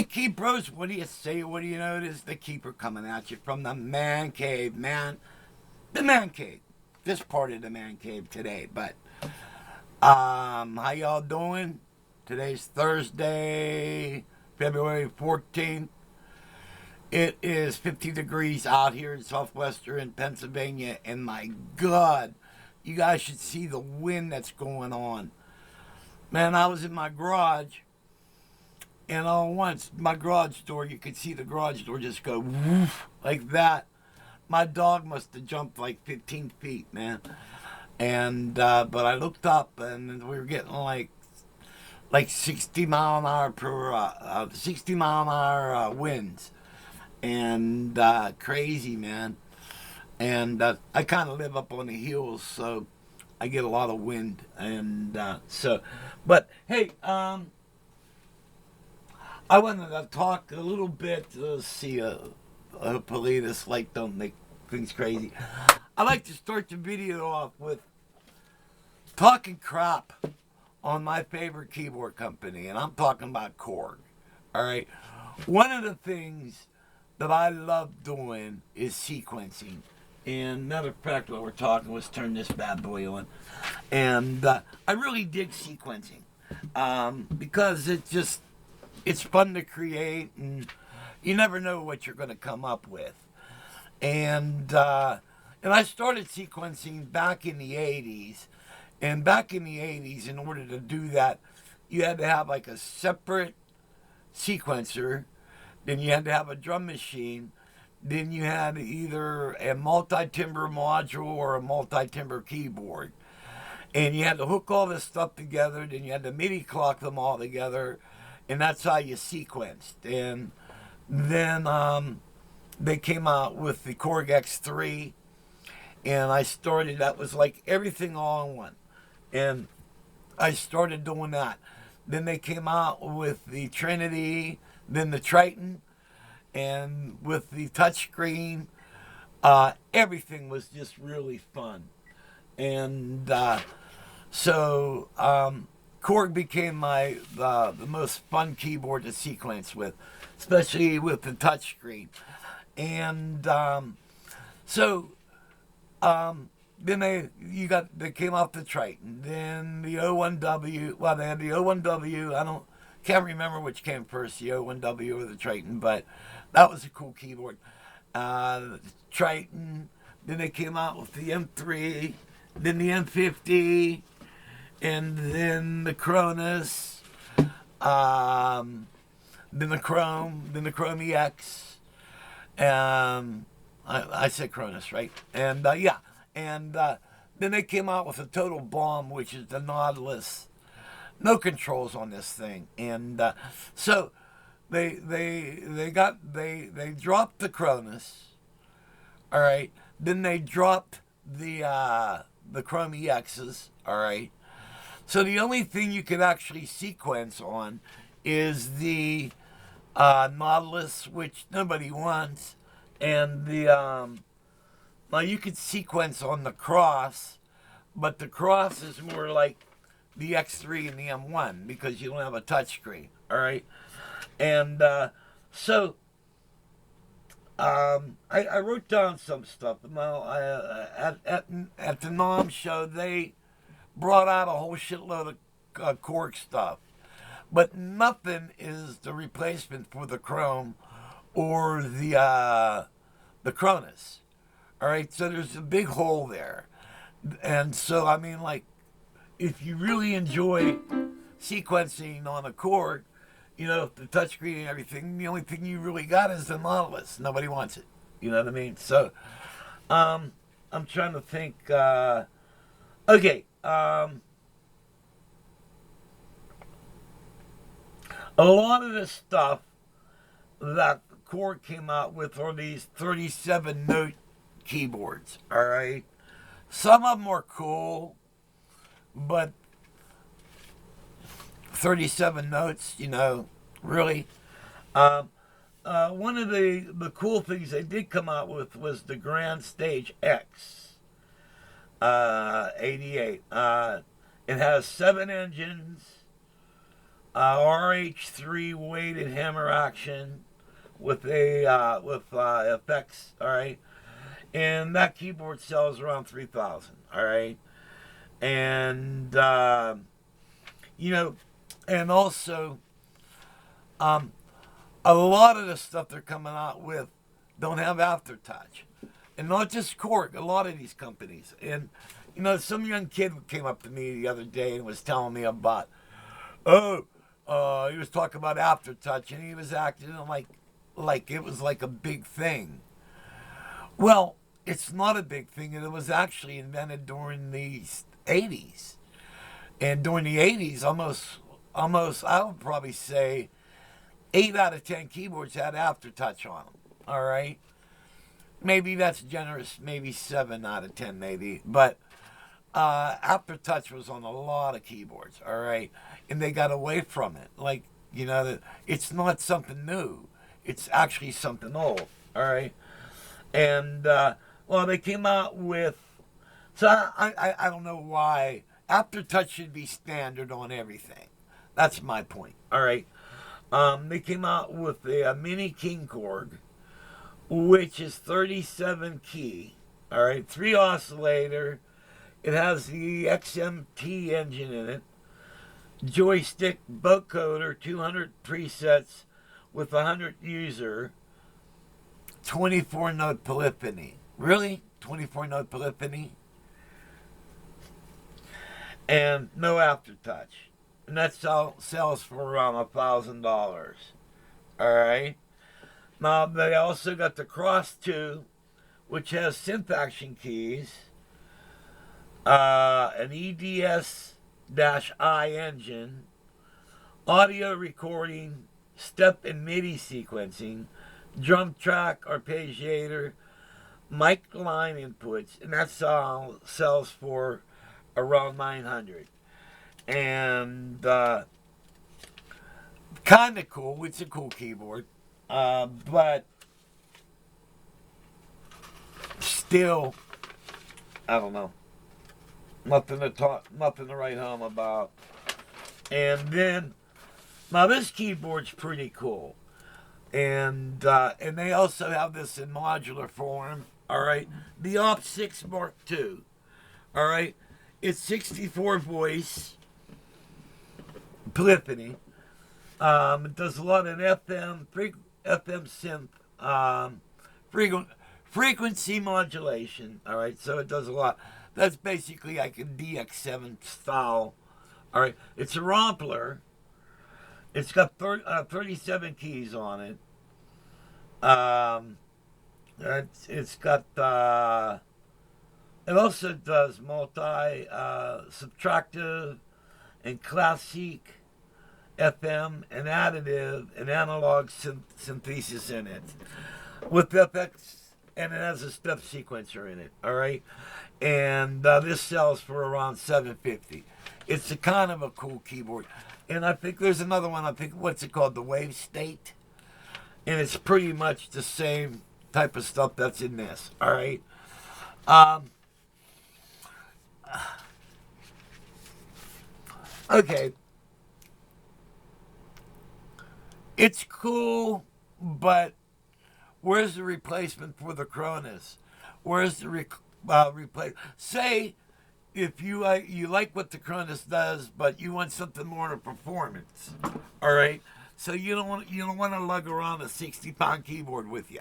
Hey, Keepers, what do you say? What do you notice? The Keeper coming at you from the man cave, man. The man cave. This part of the man cave today. But, how y'all doing? Today's Thursday, February 14th. It is 50 degrees out here in southwestern Pennsylvania. And my God, you guys should see the wind that's going on. Man, I was in my garage. And all at once, my garage door, you could see the garage door just go woof, like that. My dog must have jumped like 15 feet, man. And but I looked up, and we were getting like 60 mile an hour per 60 mile an hour winds, and crazy, man. And I kind of live up on the hills, so I get a lot of wind, and but hey, I wanted to talk a little bit. Hopefully this light don't make things crazy. I like to start the video off with talking crap on my favorite keyboard company, and I'm talking about Korg. All right, one of the things that I love doing is sequencing. And matter of fact, while we're talking, let's turn this bad boy on. And I really dig sequencing because it's fun to create, and you never know what you're going to come up with. And I started sequencing back in the 80s. And back in the 80s, in order to do that, you had to have like a separate sequencer. Then you had to have a drum machine. Then you had either a multi-timbre module or a multi-timbre keyboard. And you had to hook all this stuff together. Then you had to MIDI clock them all together. And that's how you sequenced. And then they came out with the Korg X3, and I started. That was like everything all in one, and I started doing that. Then they came out with the Trinity, then the Triton, and with the touchscreen. Everything was just really fun, and so. Korg became the most fun keyboard to sequence with, especially with the touchscreen. And then they came off the Triton. Then the O1W. Well, they had the O1W. Can't remember which came first, the O1W or the Triton, but that was a cool keyboard. Triton. Then they came out with the M3. Then the M50. And then the Cronus, then the Chrome, then the Chrome EX. I said Cronus, right? And and then they came out with a total bomb, which is the Nautilus. No controls on this thing, and so they dropped the Cronus. All right, then they dropped the Chrome EXs. All right. So the only thing you can actually sequence on is the Nautilus, which nobody wants, and the now you could sequence on the Cross, but the Cross is more like the X3 and the M1 because you don't have a touchscreen. All right, and I wrote down some stuff. Now at the NOM show they brought out a whole shitload of Korg stuff. But nothing is the replacement for the Chrome or the Cronus. All right, so there's a big hole there. And so, I mean, like, if you really enjoy sequencing on a Korg, you know, the touchscreen and everything, the only thing you really got is the Nautilus. Nobody wants it. You know what I mean? So, I'm trying to think. Okay. A lot of the stuff that Korg came out with are these 37 note keyboards, all right? Some of them are cool, but 37 notes, you know, really. One of the cool things they did come out with was the Grand Stage X. 88. It has 7 engines, RH3 weighted hammer action with effects. All right, and that keyboard sells around 3,000. All right, and you know, and also a lot of the stuff they're coming out with don't have aftertouch, and not just Korg. A lot of these companies, and some young kid came up to me the other day and was telling me about, he was talking about aftertouch, and he was acting like it was like a big thing. Well, it's not a big thing, and it was actually invented during the 80s. And during the 80s, almost, I would probably say 8 out of 10 keyboards had aftertouch on them. All right? Maybe that's generous, maybe 7 out of 10, maybe. But aftertouch was on a lot of keyboards, all right? And they got away from it. Like, it's not something new. It's actually something old, all right? And, they came out with, so I don't know why. Aftertouch should be standard on everything. That's my point, all right? They came out with a mini King Korg, which is 37 key, all right? 3 oscillator. It has the XMT engine in it. Joystick, vocoder, 200 presets with 100 user. 24 note polyphony. Really? 24 note polyphony? And no aftertouch. And that sells for around $1,000. Alright? Now, they also got the Cross 2, which has synth action keys, an EDS-I engine, audio recording, step and MIDI sequencing, drum track, arpeggiator, mic line inputs, and that sells for around $900. And kind of cool. It's a cool keyboard, but still, I don't know. Nothing to write home about. And then, now this keyboard's pretty cool. And they also have this in modular form. All right, the Op 6 Mark II. All right, it's 64 voice polyphony. It does a lot of FM synth, frequency modulation. All right, so it does a lot. That's basically like a DX7 style. All right, it's a Rompler. It's got 37 keys on it. It's got it also does multi subtractive and classic FM and additive and analog synthesis in it with FX, and it has a step sequencer in it. All right, and this sells for around $750. It's a kind of a cool keyboard. And I think there's another one, what's it called? The Wave State. And it's pretty much the same type of stuff that's in this. All right. Okay. It's cool, but where's the replacement for the Cronus? Where's the replace? Say, if you like what the Cronus does, but you want something more of performance, all right. So you don't want to lug around a 60-pound keyboard with you.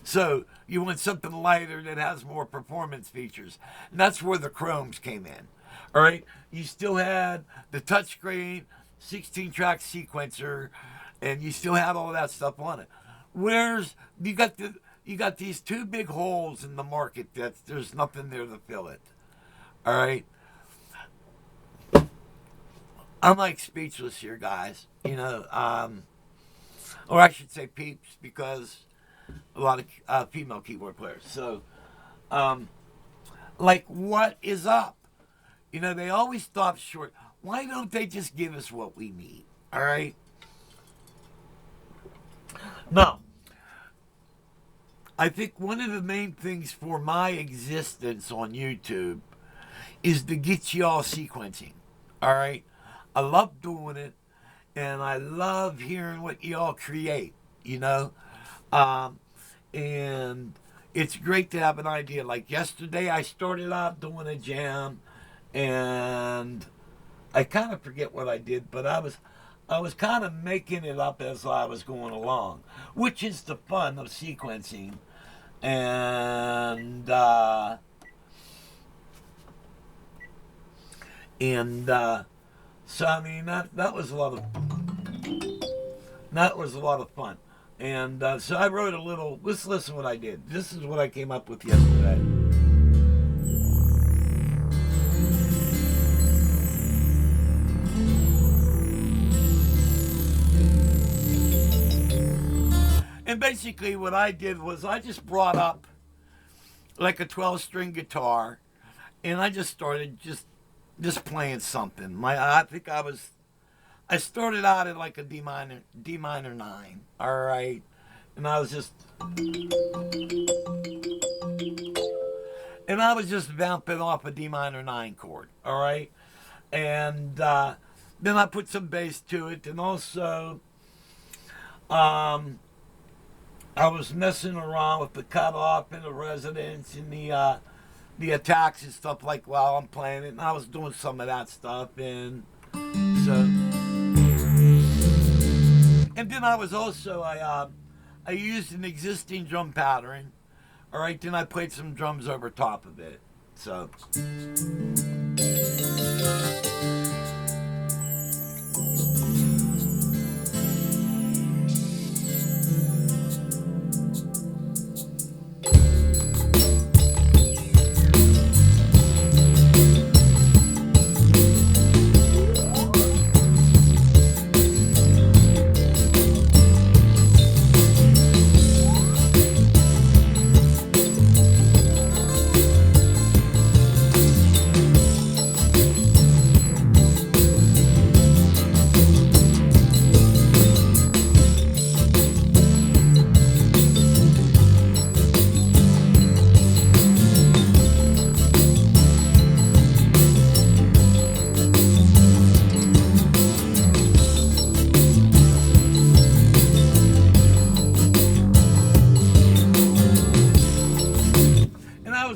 So you want something lighter that has more performance features, and that's where the Chromes came in. All right, you still had the touchscreen, 16-track sequencer, and you still had all that stuff on it. Where's you got these two big holes in the market that there's nothing there to fill it. All right. I'm like speechless here, guys. Or I should say peeps, because a lot of female keyboard players. So, what is up? They always stop short. Why don't they just give us what we need? All right. Now, I think one of the main things for my existence on YouTube is to get y'all sequencing. All right. I love doing it, and I love hearing what y'all create, you know? Um, and it's great to have an idea. Like yesterday, I started out doing a jam, and I kind of forget what I did, but I was kind of making it up as I was going along, which is the fun of sequencing. And so I mean that was a lot of fun. And so I wrote a little. Let's listen what I did. This is what I came up with yesterday. And basically, what I did was I just brought up like a 12-string guitar, and I just started just playing something. I started out at like a D minor 9. All right, and I was just bouncing off a D minor 9 chord. All right, and then I put some bass to it, and also I was messing around with the cutoff and the resonance and the attacks and stuff like while I'm playing it, and I was doing some of that stuff, and so, and then I was also I used an existing drum pattern, all right. Then I played some drums over top of it, so.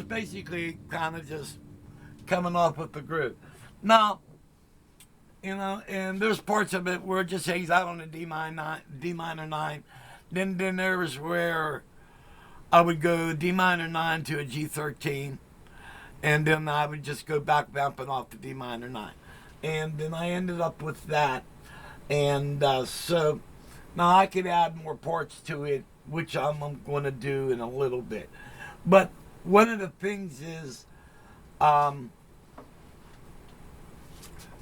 Basically kind of just coming off with the groove. Now, and there's parts of it where it just hangs out on a D minor 9. Then there was where I would go D minor 9 to a G13, and then I would just go back bouncing off the D minor 9. And then I ended up with that. And so now I could add more parts to it, which I'm going to do in a little bit. But one of the things is, now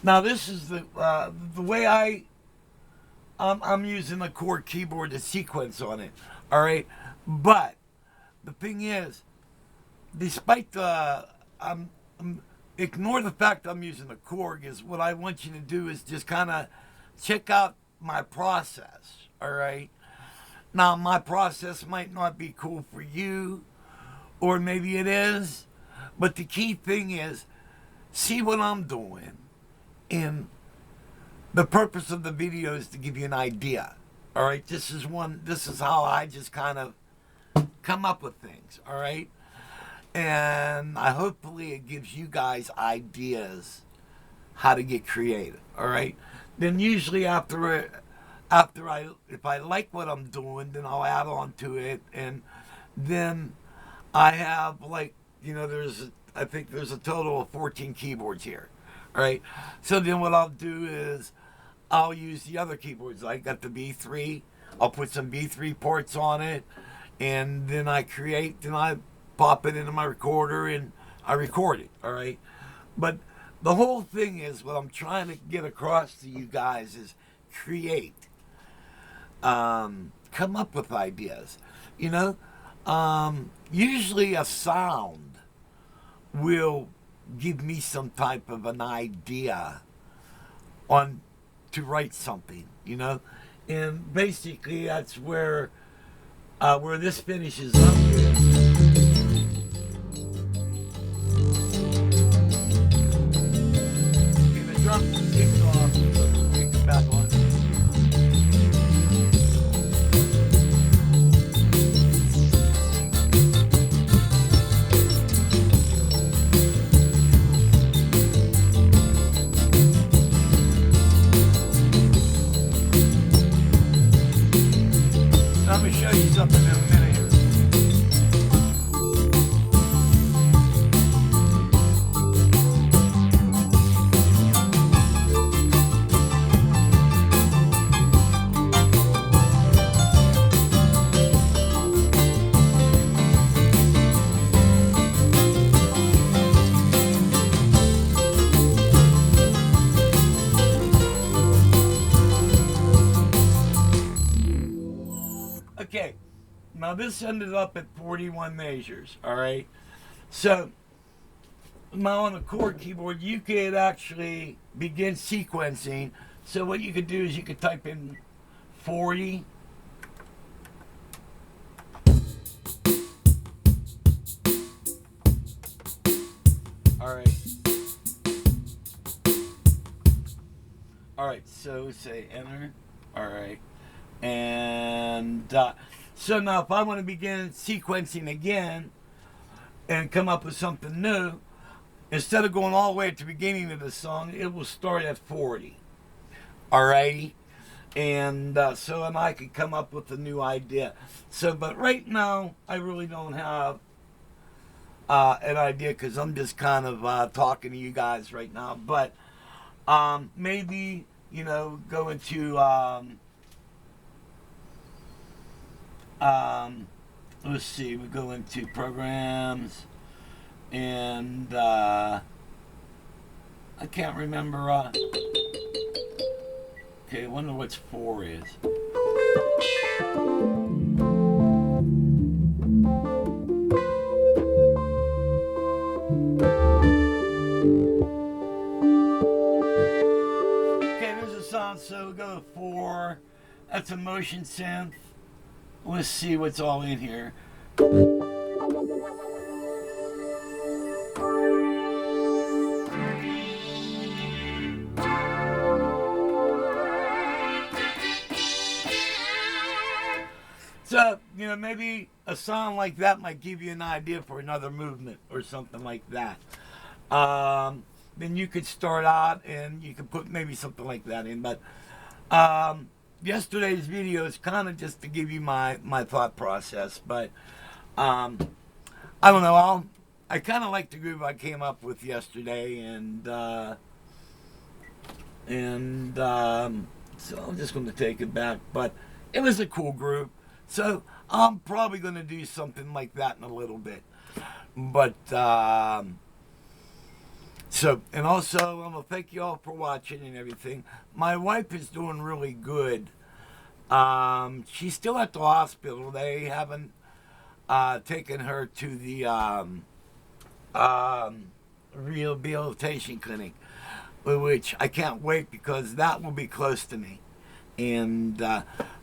this is the way I'm using a Korg keyboard to sequence on it. All right, but the thing is, despite ignore the fact I'm using a Korg. Is what I want you to do is just kind of check out my process. All right, now my process might not be cool for you, or maybe it is, but the key thing is see what I'm doing, and the purpose of the video is to give you an idea. All right, this is how I just kind of come up with things. All right, and hopefully it gives you guys ideas how to get creative. All right, then usually if I like what I'm doing, then I'll add on to it, and then I have I think there's a total of 14 keyboards here. All right. So then what I'll do is I'll use the other keyboards. I got the B3. I'll put some B3 ports on it, and then I pop it into my recorder and I record it. All right. But the whole thing is what I'm trying to get across to you guys is create. Come up with ideas. Usually a sound will give me some type of an idea to write something, and basically that's where this finishes up here. Okay, the drum kicks off, so we can back on. I'm going to show you something in a minute here. Okay, now this ended up at 41 measures, all right? So, now on the Korg keyboard, you could actually begin sequencing. So what you could do is you could type in 40. All right. All right, so say enter. All right. And so now if I want to begin sequencing again and come up with something new, instead of going all the way at the beginning of the song, it will start at 40. Alrighty? And so and I could come up with a new idea. So, but right now, I really don't have an idea because I'm just kind of talking to you guys right now. But maybe, you know, go into... let's see, we go into programs, and I can't remember. Okay, I wonder what 4 is. Okay, there's a sound, so we go to 4. That's a motion synth. Let's see what's all in here. So, you know, maybe a song like that might give you an idea for another movement or something like that. Then you could start out and you could put maybe something like that in. But yesterday's video is kind of just to give you my thought process. But I don't know. I kind of like the groove I came up with yesterday, and so I'm just going to take it back. But it was a cool group. So I'm probably going to do something like that in a little bit. But so, and also I'm going to thank you all for watching and everything. My wife is doing really good. She's still at the hospital. They haven't taken her to the rehabilitation clinic, which I can't wait because that will be close to me. And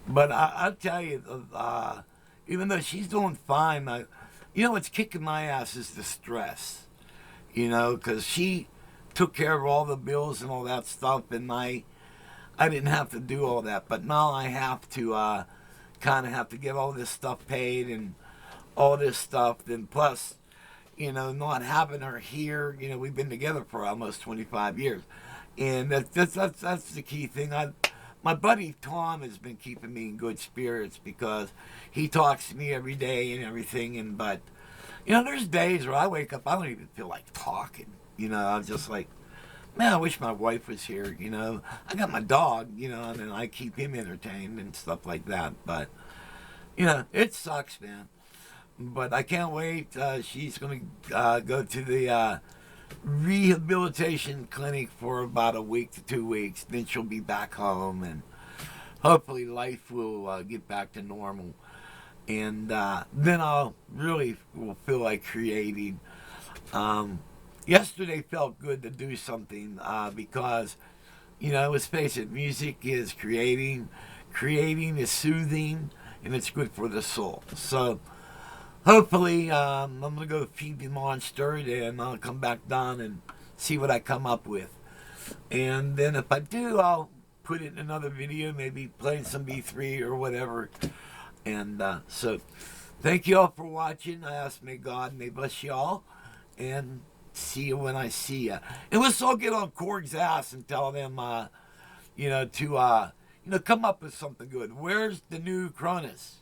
but I'll tell you, even though she's doing fine, you know what's kicking my ass is the stress. You know, because she took care of all the bills and all that stuff, and I didn't have to do all that. But now I have to kind of have to get all this stuff paid and all this stuff. Then plus, you know, not having her here. You know, we've been together for almost 25 years, and that's the key thing. My buddy Tom has been keeping me in good spirits because he talks to me every day and everything. And but, you know, there's days where I wake up, I don't even feel like talking. You know, I'm just like, man, I wish my wife was here. You know, I got my dog, you know, and I keep him entertained and stuff like that. But, you know, it sucks, man. But I can't wait. She's going to go to the rehabilitation clinic for about a week to 2 weeks. Then she'll be back home, and hopefully life will get back to normal. And then I'll really will feel like creating. Yesterday felt good to do something because, you know, let's face it, music is creating is soothing, and it's good for the soul. So hopefully I'm going to go feed the monster, and I'll come back down and see what I come up with. And then if I do, I'll put it in another video, maybe playing some B3 or whatever. And so thank you all for watching. I ask may God may bless you all, and see you when I see you. And let's all get on Korg's ass and tell them, you know, to come up with something good. Where's the new Cronus?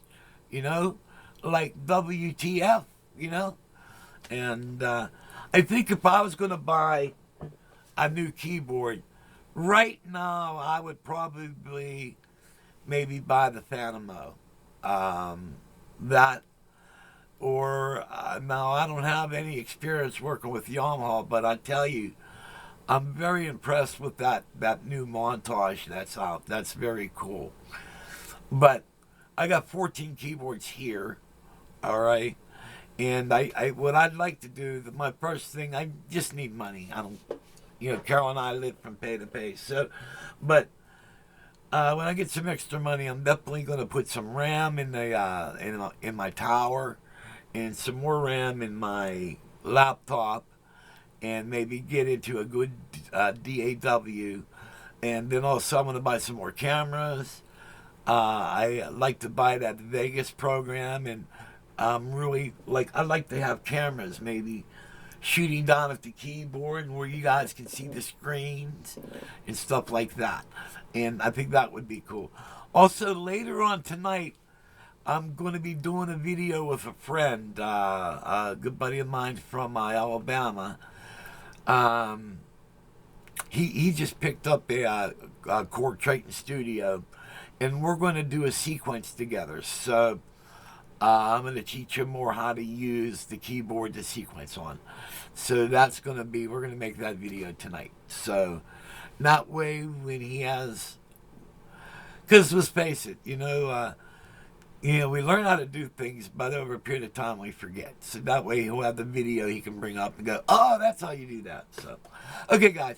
you know, like WTF, you know. And I think if I was going to buy a new keyboard right now, I would probably maybe buy the Phantom O. That or now I don't have any experience working with Yamaha, but I tell you, I'm very impressed with that new montage that's out. That's very cool. But I got 14 keyboards here, all right. And I what I'd like to do, my first thing, I just need money. I don't, Carol and I live from pay to pay. So, but when I get some extra money, I'm definitely going to put some RAM in the in my tower, and some more RAM in my laptop, and maybe get into a good DAW. And then also I'm going to buy some more cameras. I like to buy that Vegas program, and really I like to have cameras maybe shooting down at the keyboard where you guys can see the screens and stuff like that. And I think that would be cool. Also, later on tonight, I'm going to be doing a video with a friend, a good buddy of mine from Alabama. He just picked up a Korg Triton Studio, and we're going to do a sequence together. So I'm going to teach him more how to use the keyboard to sequence on. So that's going to be, we're going to make that video tonight. So that way when he has, because let's face it, we learn how to do things, but over a period of time we forget. So that way he'll have the video he can bring up and go, oh, that's how you do that. So, okay, guys,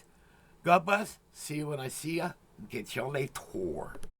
God bless. See you when I see you. Get y'all later.